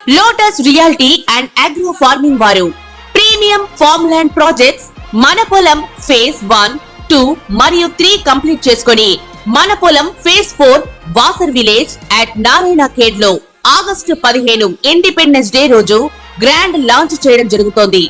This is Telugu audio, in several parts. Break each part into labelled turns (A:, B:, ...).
A: Lotus reality and agro farming వారు ప్రీమియం ఫార్మ్ ల్యాండ్ ప్రాజెక్ట్స్ మన పొలం ఫేజ్ 1, 2 మరియు 3 కంప్లీట్ చేసుకొని మన పొలం phase 4 Wasar village at Narayana Khed లో ఆగస్టు 15 ఇండిపెండెన్స్ డే రోజు గ్రాండ్ లాంచ్ చేయడం జరుగుతోంది.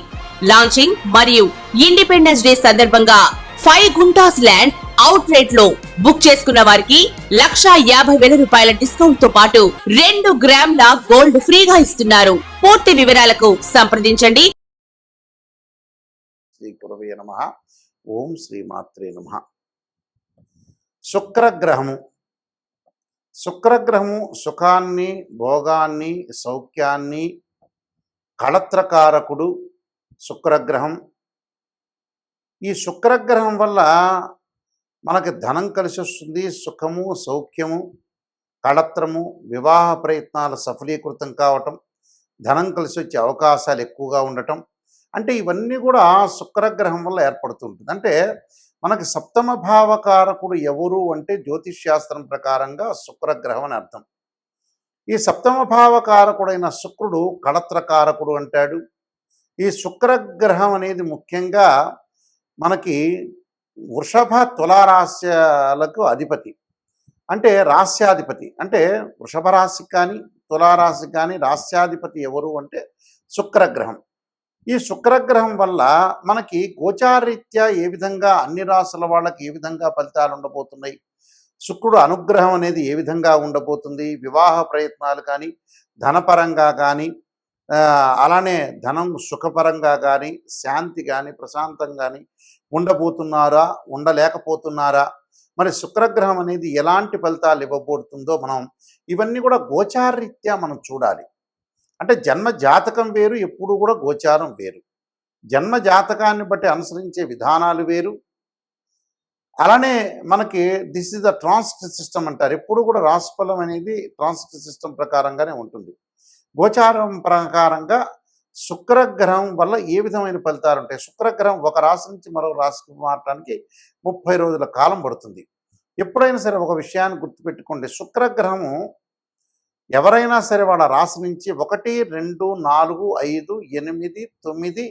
A: లాంచింగ్ మరియు ఇండిపెండెన్స్ డే సందర్భంగా 5 గుంటాస్ ల్యాండ్ అవుట్ రేట్ లో బుక్ చేసుకున్న వారికి 1,50,000 రూపాయల డిస్కౌంట్ తో పాటు 2 గ్రాముల గోల్డ్ ఫ్రీగా ఇస్తున్నారు. పూర్తి వివరాలకు సంప్రదించండి.
B: శ్రీ గురవే నమః. ఓం శ్రీ మాత్రే నమః. శుక్రగ్రహము సుఖాన్ని, భోగాన్ని, సౌఖ్యాన్ని కళత్రకారకుడు శుక్రగ్రహం. ఈ శుక్రగ్రహం వల్ల మనకి ధనం కలిసి వస్తుంది, సుఖము, సౌఖ్యము, కళత్రము, వివాహ ప్రయత్నాలు సఫలీకృతం కావటం, ధనం కలిసి వచ్చే అవకాశాలు ఎక్కువగా ఉండటం, అంటే ఇవన్నీ కూడా శుక్రగ్రహం వల్ల ఏర్పడుతుంటుంది. అంటే మనకి సప్తమ భావకారకుడు ఎవరు అంటే జ్యోతిష్ శాస్త్రం ప్రకారంగా శుక్రగ్రహం అని అర్థం. ఈ సప్తమ భావకారకుడైన శుక్రుడు కళత్రకారకుడు అంటాడు. ఈ శుక్రగ్రహం అనేది ముఖ్యంగా మనకి వృషభ తులారాశ్యాలకు అధిపతి, అంటే రాస్యాధిపతి. అంటే వృషభ రాశి కానీ తులారాశి కానీ రాస్యాధిపతి ఎవరు అంటే శుక్రగ్రహం. ఈ శుక్రగ్రహం వల్ల మనకి గోచారీత్యా ఏ విధంగా అన్ని రాశుల వాళ్ళకి ఏ విధంగా ఫలితాలు ఉండబోతున్నాయి, శుక్రుడు అనుగ్రహం అనేది ఏ విధంగా ఉండబోతుంది, వివాహ ప్రయత్నాలు కానీ ధనపరంగా కానీ అలానే ధనం సుఖపరంగా కానీ శాంతి కానీ ప్రశాంతం కానీ ఉండబోతున్నారా, ఉండలేకపోతున్నారా, మరి శుక్రగ్రహం అనేది ఎలాంటి ఫలితాలు ఇవ్వబోతుందో మనం ఇవన్నీ కూడా గోచారరీత్యా మనం చూడాలి. అంటే జన్మ జాతకం వేరు, ఎప్పుడు కూడా గోచారం వేరు. జన్మ జాతకాన్ని బట్టి అనుసరించే విధానాలు వేరు. అలానే మనకి this is the transit system అంటారు. ఎప్పుడు కూడా రాశిఫలం అనేది ట్రాన్సిట్ సిస్టమ్ ప్రకారంగానే ఉంటుంది. గోచారం ప్రకారంగా శుక్రగ్రహం వల్ల ఏ విధమైన ఫలితాలు ఉంటాయి. శుక్రగ్రహం ఒక రాశి నుంచి మరో రాశికి మారడానికి 30 రోజుల కాలం పడుతుంది. ఎప్పుడైనా సరే ఒక విషయాన్ని గుర్తుపెట్టుకోండి, శుక్రగ్రహము ఎవరైనా సరే వాళ్ళ రాశి నుంచి 1, 2, 4, 5, 8, 9,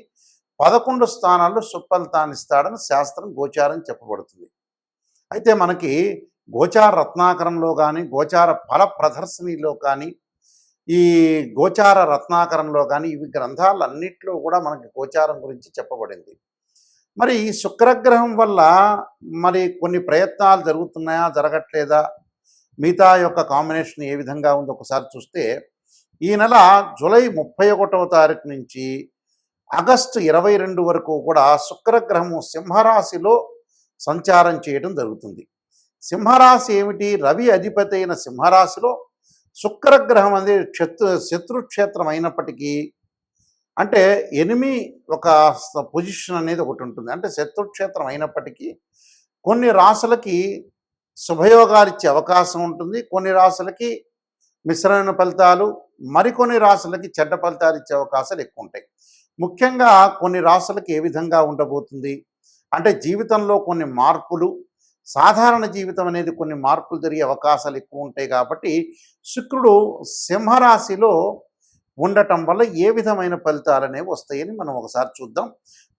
B: 11 స్థానాల్లో సుఫలితాన్ని ఇస్తాడని శాస్త్రం గోచారం చెప్పబడుతుంది. అయితే మనకి గోచార రత్నాకరంలో కానీ గోచార ఫల ప్రదర్శనలో కానీ ఈ గోచార రత్నాకరంలో కానీ ఇవి గ్రంథాలన్నింటిలో కూడా మనకి గోచారం గురించి చెప్పబడింది. మరి ఈ శుక్రగ్రహం వల్ల మరి కొన్ని ప్రయత్నాలు జరుగుతున్నాయా, జరగట్లేదా, మిగతా యొక్క కాంబినేషన్ ఏ విధంగా ఉందో ఒకసారి చూస్తే, ఈ నెల జూలై 31వ తారీఖు నుంచి ఆగస్టు 22 వరకు కూడా శుక్రగ్రహము సింహరాశిలో సంచారం చేయడం జరుగుతుంది. సింహరాశి ఏమిటి? రవి అధిపతి అయిన సింహరాశిలో శుక్రగ్రహం అనేది శత్రుక్షేత్రం అయినప్పటికీ, అంటే ఎనిమి ఒక పొజిషన్ అనేది ఒకటి ఉంటుంది. అంటే శత్రుక్షేత్రం అయినప్పటికీ కొన్ని రాశులకి శుభయోగాలు ఇచ్చే అవకాశం ఉంటుంది, కొన్ని రాశులకి మిశ్రమైన ఫలితాలు, మరికొన్ని రాశులకి చెడ్డ ఫలితాలు ఇచ్చే అవకాశాలు ఎక్కువ ఉంటాయి. ముఖ్యంగా కొన్ని రాశులకి ఏ విధంగా ఉండబోతుంది అంటే జీవితంలో కొన్ని మార్పులు, సాధారణ జీవితం అనేది కొన్ని మార్పులు జరిగే అవకాశాలు ఎక్కువ ఉంటాయి. కాబట్టి శుక్రుడు సింహరాశిలో ఉండటం వల్ల ఏ విధమైన ఫలితాలు అనేవి వస్తాయని మనం ఒకసారి చూద్దాం.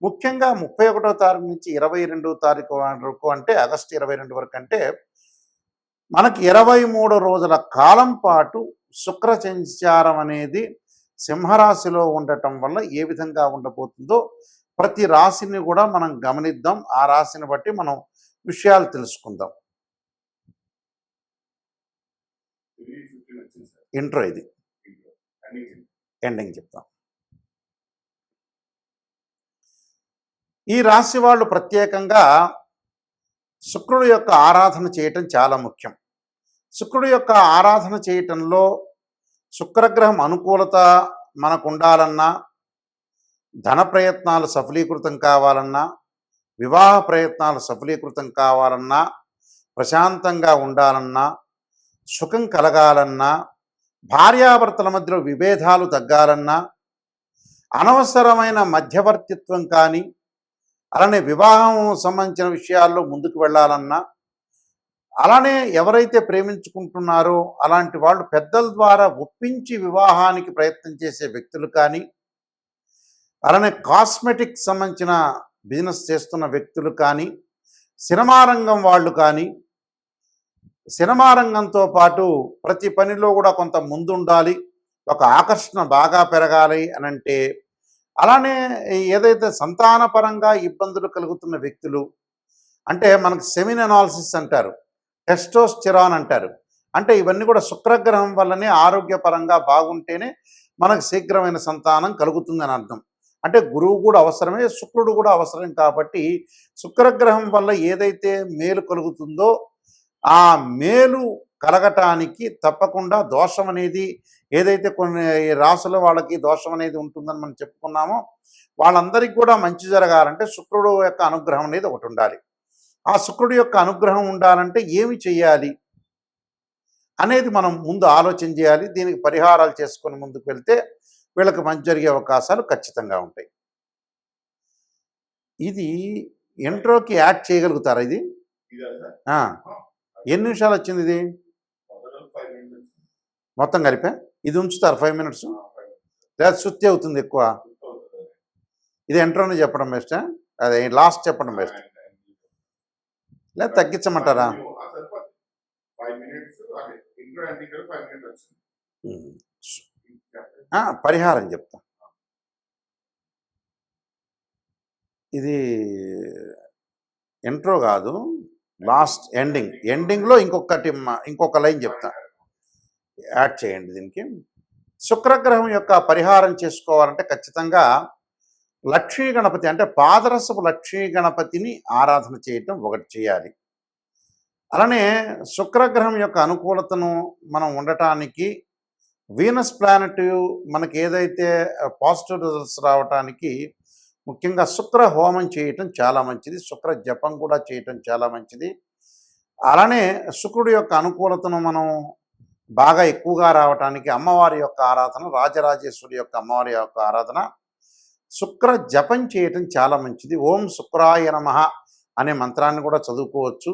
B: ముఖ్యంగా 31వ తారీఖు నుంచి 22వ తారీఖు వరకు, అంటే ఆగస్టు 22 వరకు, అంటే మనకి 23 రోజుల కాలం పాటు శుక్ర సంచారం అనేది సింహరాశిలో ఉండటం వల్ల ఏ విధంగా ఉండబోతుందో ప్రతి రాశిని కూడా మనం గమనిద్దాం. ఆ రాశిని బట్టి మనం విషయాలు తెలుసుకుందాం. ఇంట్రో ఇది, ఎండింగ్ చెప్తాం. ఈ రాశి వాళ్ళు ప్రత్యేకంగా శుక్రుడు యొక్క ఆరాధన చేయటం చాలా ముఖ్యం. శుక్రుడు యొక్క ఆరాధన చేయటంలో శుక్రగ్రహం అనుకూలత మనకు ఉండాలన్నా, ధన ప్రయత్నాలు సఫలీకృతం కావాలన్నా, వివాహ ప్రయత్నాలు సఫలీకృతం కావాలన్నా, ప్రశాంతంగా ఉండాలన్నా, సుఖం కలగాలన్నా, భార్యాభర్తల మధ్యలో విభేదాలు తగ్గాలన్నా, అనవసరమైన మధ్యవర్తిత్వం కానీ, అలానే వివాహం సంబంధించిన విషయాల్లో ముందుకు వెళ్ళాలన్నా, అలానే ఎవరైతే ప్రేమించుకుంటున్నారో అలాంటి వాళ్ళు పెద్దల ద్వారా ఒప్పించి వివాహానికి ప్రయత్నం చేసే వ్యక్తులు కానీ, అలానే కాస్మెటిక్ సంబంధించిన బిజినెస్ చేస్తున్న వ్యక్తులు కానీ, సినిమా రంగం వాళ్ళు కానీ, సినిమా రంగంతో పాటు ప్రతి పనిలో కూడా కొంత ముందుండాలి, ఒక ఆకర్షణ బాగా పెరగాలి అని అంటే, అలానే ఏదైతే సంతానపరంగా ఇబ్బందులు కలుగుతున్న వ్యక్తులు, అంటే మనకు సెమిన్ అనాలిసిస్ అంటారు, టెస్టోస్టెరాన్ అంటారు, అంటే ఇవన్నీ కూడా శుక్రగ్రహం వల్లనే ఆరోగ్యపరంగా బాగుంటేనే మనకు శీఘ్రమైన సంతానం కలుగుతుందని అర్థం. అంటే గురువు కూడా అవసరమే, శుక్రుడు కూడా అవసరం. కాబట్టి శుక్రగ్రహం వల్ల ఏదైతే మేలు కలుగుతుందో ఆ మేలు కలగటానికి తప్పకుండా దోషం అనేది, ఏదైతే కొన్ని రాసుల వాళ్ళకి దోషం అనేది ఉంటుందని మనం చెప్పుకున్నామో వాళ్ళందరికీ కూడా మంచి జరగాలంటే శుక్రుడు యొక్క అనుగ్రహం అనేది ఒకటి ఉండాలి. ఆ శుక్రుడి యొక్క అనుగ్రహం ఉండాలంటే ఏమి చేయాలి అనేది మనం ముందు ఆలోచన చేయాలి. దీనికి పరిహారాలు చేసుకొని ముందుకు వెళ్తే వీళ్ళకి మంచి జరిగే అవకాశాలు ఖచ్చితంగా ఉంటాయి. ఇది ఇంట్రోకి యాడ్ చేయగలుగుతారా ఇది? ఆ, ఎన్ని నిమిషాలు వచ్చింది ఇది మొత్తం కలిపా? ఇది ఉంచుతారు 5 మినిట్స్ లేదా శుద్ధి అవుతుంది ఎక్కువ? ఇది ఇంట్రోని చెప్పడం బెస్టా, అదే లాస్ట్ చెప్పడం బెస్ట్ లేదా తగ్గించమంటారా? పరిహారం చెప్తా. ఇది ఇంట్రో కాదు, లాస్ట్ ఎండింగ్లో ఇంకొక లైన్ చెప్తా, యాడ్ చేయండి దీనికి. శుక్రగ్రహం యొక్క పరిహారం చేసుకోవాలంటే ఖచ్చితంగా లక్ష్మీ గణపతి అంటే పాదరసపు లక్ష్మీ గణపతిని ఆరాధన చేయటం ఒకటి చేయాలి. అలానే శుక్రగ్రహం యొక్క అనుకూలతను మనం ఉండటానికి వీనస్ ప్లానెట్ మనకి ఏదైతే పాజిటివ్ రిజల్ట్స్ రావటానికి ముఖ్యంగా శుక్ర హోమం చేయటం చాలా మంచిది, శుక్ర జపం కూడా చేయటం చాలా మంచిది. అలానే శుక్రుడి యొక్క అనుకూలతను మనం బాగా ఎక్కువగా రావటానికి అమ్మవారి యొక్క ఆరాధన, రాజరాజేశ్వరి యొక్క అమ్మవారి యొక్క ఆరాధన, శుక్ర జపం చేయటం చాలా మంచిది. ఓం శుక్రాయ నమః అనే మంత్రాన్ని కూడా చదువుకోవచ్చు,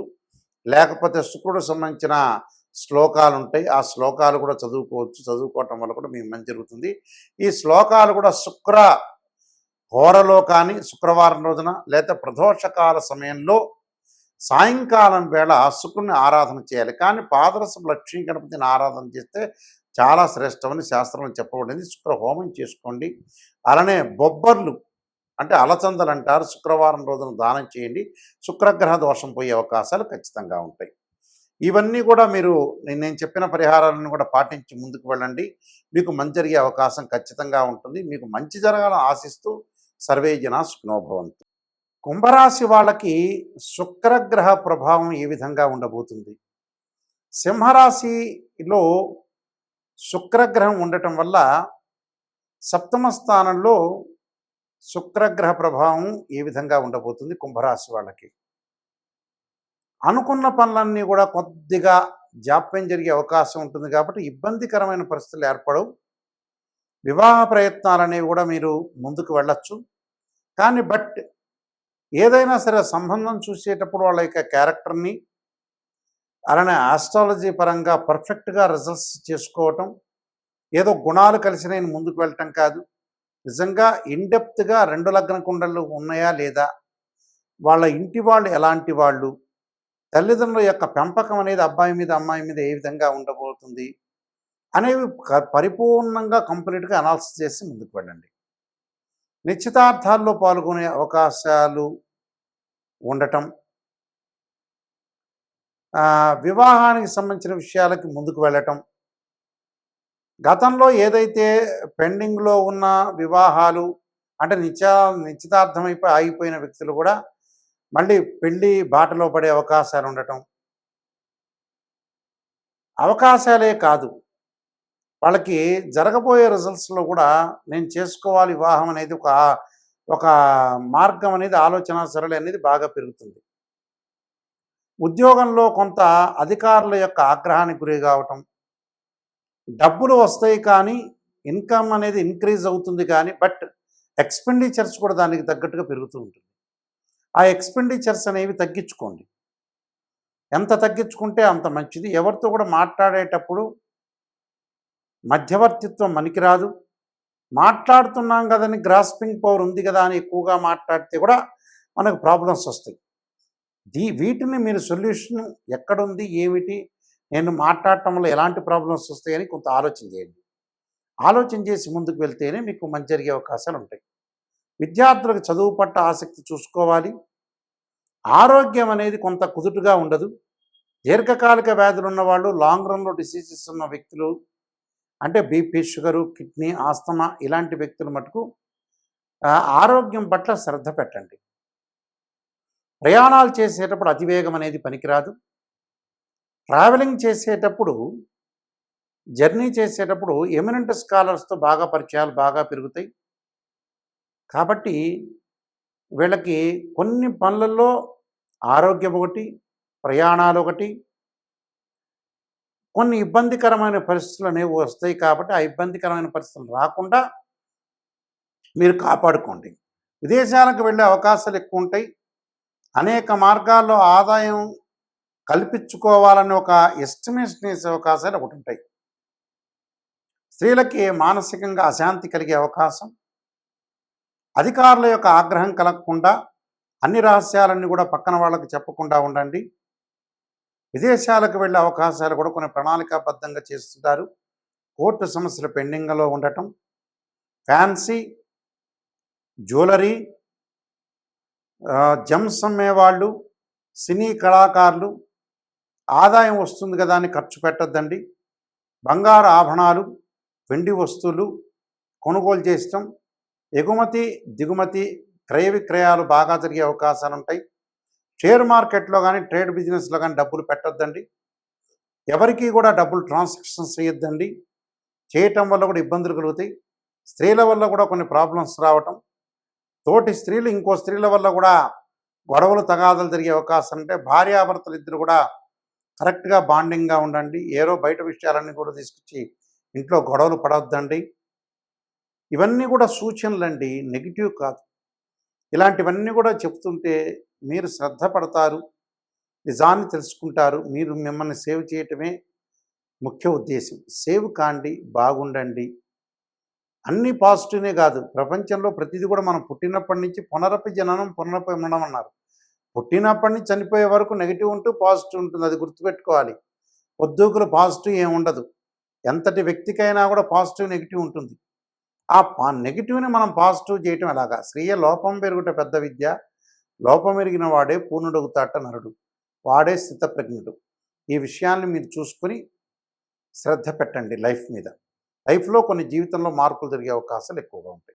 B: లేకపోతే శుక్రుడు సంబంధించిన శ్లోకాలు ఉంటాయి, ఆ శ్లోకాలు కూడా చదువుకోవచ్చు. చదువుకోవటం వల్ల కూడా మీకు మంచి జరుగుతుంది. ఈ శ్లోకాలు కూడా శుక్ర హోరలో కానీ, శుక్రవారం రోజున లేదా ప్రదోషకాల సమయంలో సాయంకాలం వేళ శుక్రుని ఆరాధన చేయాలి. కానీ పాదరసపు లక్ష్మీ గణపతిని ఆరాధన చేస్తే చాలా శ్రేష్టమని శాస్త్రంలో చెప్పబడింది. శుక్ర హోమం చేసుకోండి. అలానే బొబ్బర్లు అంటే అలచందలు అంటారు, శుక్రవారం రోజున దానం చేయండి. శుక్రగ్రహ దోషం పోయే అవకాశాలు ఖచ్చితంగా ఉంటాయి. ఇవన్నీ కూడా మీరు నేను చెప్పిన పరిహారాలను కూడా పాటించి ముందుకు వెళ్ళండి, మీకు మంచి జరిగే అవకాశం ఖచ్చితంగా ఉంటుంది. మీకు మంచి జరగాలని ఆశిస్తూ సర్వే జనా సుఖినో భవంతు. కుంభరాశి వాళ్ళకి శుక్రగ్రహ ప్రభావం ఏ విధంగా ఉండబోతుంది? సింహరాశిలో శుక్రగ్రహం ఉండటం వల్ల సప్తమ స్థానంలో శుక్రగ్రహ ప్రభావం ఏ విధంగా ఉండబోతుంది కుంభరాశి వాళ్ళకి? అనుకున్న పనులన్నీ కూడా కొద్దిగా జాప్యం జరిగే అవకాశం ఉంటుంది, కాబట్టి ఇబ్బందికరమైన పరిస్థితులు ఏర్పడవు. వివాహ ప్రయత్నాలు అనేవి కూడా మీరు ముందుకు వెళ్ళచ్చు. కానీ ఏదైనా సరే సంబంధం చూసేటప్పుడు వాళ్ళ యొక్క క్యారెక్టర్ని, అలానే ఆస్ట్రాలజీ పరంగా పర్ఫెక్ట్గా రిజల్ట్స్ చేసుకోవటం, ఏదో గుణాలు కలిసి నేను ముందుకు వెళ్ళటం కాదు, నిజంగా ఇన్డెప్త్గా 2 లగ్న కుండలు ఉన్నాయా లేదా, వాళ్ళ ఇంటి వాళ్ళు ఎలాంటి వాళ్ళు, తల్లిదండ్రుల యొక్క పెంపకం అనేది అబ్బాయి మీద అమ్మాయి మీద ఏ విధంగా ఉండబోతుంది అనేవి పరిపూర్ణంగా కంప్లీట్గా అనాలిసిస్ చేసి ముందుకు వెళ్ళండి. నిశ్చితార్థాల్లో పాల్గొనే అవకాశాలు ఉండటం, వివాహానికి సంబంధించిన విషయాలకి ముందుకు వెళ్ళటం, గతంలో ఏదైతే పెండింగ్లో ఉన్న వివాహాలు అంటే నిశ్చితార్థమైపోయి ఆగిపోయిన వ్యక్తులు కూడా మళ్ళీ పెళ్ళి బాటలో పడే అవకాశాలు ఉండటం, అవకాశాలే కాదు వాళ్ళకి జరగబోయే రిజల్ట్స్లో కూడా నేను చేసుకోవాలి వివాహం అనేది ఒక మార్గం అనేది, ఆలోచన సరళి అనేది బాగా పెరుగుతుంది. ఉద్యోగంలో కొంత అధికారుల యొక్క ఆగ్రహానికి గురి కావటం, డబ్బులు వస్తాయి కానీ ఇన్కమ్ అనేది ఇంక్రీజ్ అవుతుంది కానీ ఎక్స్పెండిచర్స్ కూడా దానికి తగ్గట్టుగా పెరుగుతూ ఉంటుంది. ఆ ఎక్స్పెండిచర్స్ అనేవి తగ్గించుకోండి. ఎంత తగ్గించుకుంటే అంత మంచిది. ఎవరితో కూడా మాట్లాడేటప్పుడు మధ్యవర్తిత్వం పనికిరాదు. మాట్లాడుతున్నాం కదని గ్రాస్పింగ్ పవర్ ఉంది కదా అని ఎక్కువగా మాట్లాడితే కూడా మనకు ప్రాబ్లమ్స్ వస్తాయి. వీటిని మీరు సొల్యూషన్ ఎక్కడుంది, ఏమిటి, నేను మాట్లాడటం వల్ల ఎలాంటి ప్రాబ్లమ్స్ వస్తాయని కొంత ఆలోచన చేయండి. ఆలోచన చేసి ముందుకు వెళ్తేనే మీకు మంచి జరిగే అవకాశాలు ఉంటాయి. విద్యార్థులకు చదువు పట్ల ఆసక్తి చూసుకోవాలి. ఆరోగ్యం అనేది కొంత కుదుటుగా ఉండదు. దీర్ఘకాలిక వ్యాధులు ఉన్నవాళ్ళు, లాంగ్ రన్లో డిసీజెస్ ఉన్న వ్యక్తులు, అంటే బీపీ, షుగరు, కిడ్నీ, ఆస్తమా ఇలాంటి వ్యక్తులు మటుకు ఆరోగ్యం పట్ల శ్రద్ధ పెట్టండి. ప్రయాణాలు చేసేటప్పుడు అతివేగం అనేది పనికిరాదు. ట్రావెలింగ్ చేసేటప్పుడు, జర్నీ చేసేటప్పుడు ఎమినెంట్ స్కాలర్స్తో బాగా పరిచయాలు బాగా పెరుగుతాయి. కాబట్టి వీళ్ళకి కొన్ని పనులలో ఆరోగ్యం ఒకటి, ప్రయాణాలు ఒకటి, కొన్ని ఇబ్బందికరమైన పరిస్థితులు అనేవి వస్తాయి. కాబట్టి ఆ ఇబ్బందికరమైన పరిస్థితులు రాకుండా మీరు కాపాడుకోండి. విదేశాలకు వెళ్ళే అవకాశాలు ఎక్కువ ఉంటాయి. అనేక మార్గాల్లో ఆదాయం కల్పించుకోవాలని ఒక ఎస్టిమేషన్ వేసే అవకాశాలు ఒకటి ఉంటాయి. స్త్రీలకి మానసికంగా అశాంతి కలిగే అవకాశం, అధికారుల యొక్క ఆగ్రహం కలగకుండా అన్ని రహస్యాలన్నీ కూడా పక్కన వాళ్ళకి చెప్పకుండా ఉండండి. విదేశాలకు వెళ్ళే అవకాశాలు కూడా కొన్ని ప్రణాళికాబద్ధంగా చేస్తుంటారు. కోర్టు సమస్యలు పెండింగ్లో ఉండటం, ఫ్యాన్సీ జ్యువెలరీ, జెమ్స్ అమ్మేవాళ్ళు, సినీ కళాకారులు ఆదాయం వస్తుంది కదా అని ఖర్చు పెట్టద్దండి. బంగారు ఆభరణాలు, వెండి వస్తువులు కొనుగోలు చేయటం, ఎగుమతి దిగుమతి క్రయ విక్రయాలు బాగా జరిగే అవకాశాలు ఉంటాయి. షేర్ మార్కెట్లో కానీ ట్రేడ్ బిజినెస్లో కానీ డబ్బులు పెట్టొద్దండి. ఎవరికి కూడా డబ్బులు ట్రాన్సాక్షన్స్ చేయొద్దండి. చేయటం వల్ల కూడా ఇబ్బందులు కలుగుతాయి. స్త్రీల వల్ల కూడా కొన్ని ప్రాబ్లమ్స్ రావటం, తోటి స్త్రీలు ఇంకో స్త్రీల వల్ల కూడా గొడవలు తగాదలు జరిగే అవకాశం ఉంటే భార్యాభర్తలు ఇద్దరు కూడా కరెక్ట్గా బాండింగ్గా ఉండండి. ఏరో బయట విషయాలన్నీ కూడా తీసుకొచ్చి ఇంట్లో గొడవలు పడవద్దండి. ఇవన్నీ కూడా సూచనలండి, నెగిటివ్ కాదు. ఇలాంటివన్నీ కూడా చెప్తుంటే మీరు శ్రద్ధ పడతారు, నిజాన్ని తెలుసుకుంటారు. మీరు మిమ్మల్ని సేవ్ చేయటమే ముఖ్య ఉద్దేశం. సేవ్ కాండి, బాగుండండి. అన్నీ పాజిటివ్నే కాదు. ప్రపంచంలో ప్రతిదీ కూడా మనం పుట్టినప్పటి నుంచి పునరపి జననం పునరపి మరణం అన్నారు. పుట్టినప్పటి నుంచి చనిపోయే వరకు నెగిటివ్ ఉంటూ పాజిటివ్ ఉంటుంది. అది గుర్తుపెట్టుకోవాలి. పొద్దుకులు పాజిటివ్ ఏమి ఉండదు. ఎంతటి వ్యక్తికైనా కూడా పాజిటివ్ నెగిటివ్ ఉంటుంది. ఆ నెగిటివ్ని మనం పాజిటివ్ చేయటం ఎలాగా? స్త్రీయ లోపం పెరుగుట పెద్ద విద్య, లోపం ఎరిగిన వాడే పూర్ణుడొగుతాట నరుడు, వాడే స్థితప్రజ్ఞుడు. ఈ విషయాన్ని మీరు చూసుకొని శ్రద్ధ పెట్టండి లైఫ్ మీద. లైఫ్లో కొన్ని జీవితంలో మార్పులు జరిగే అవకాశాలు ఎక్కువగా ఉంటాయి.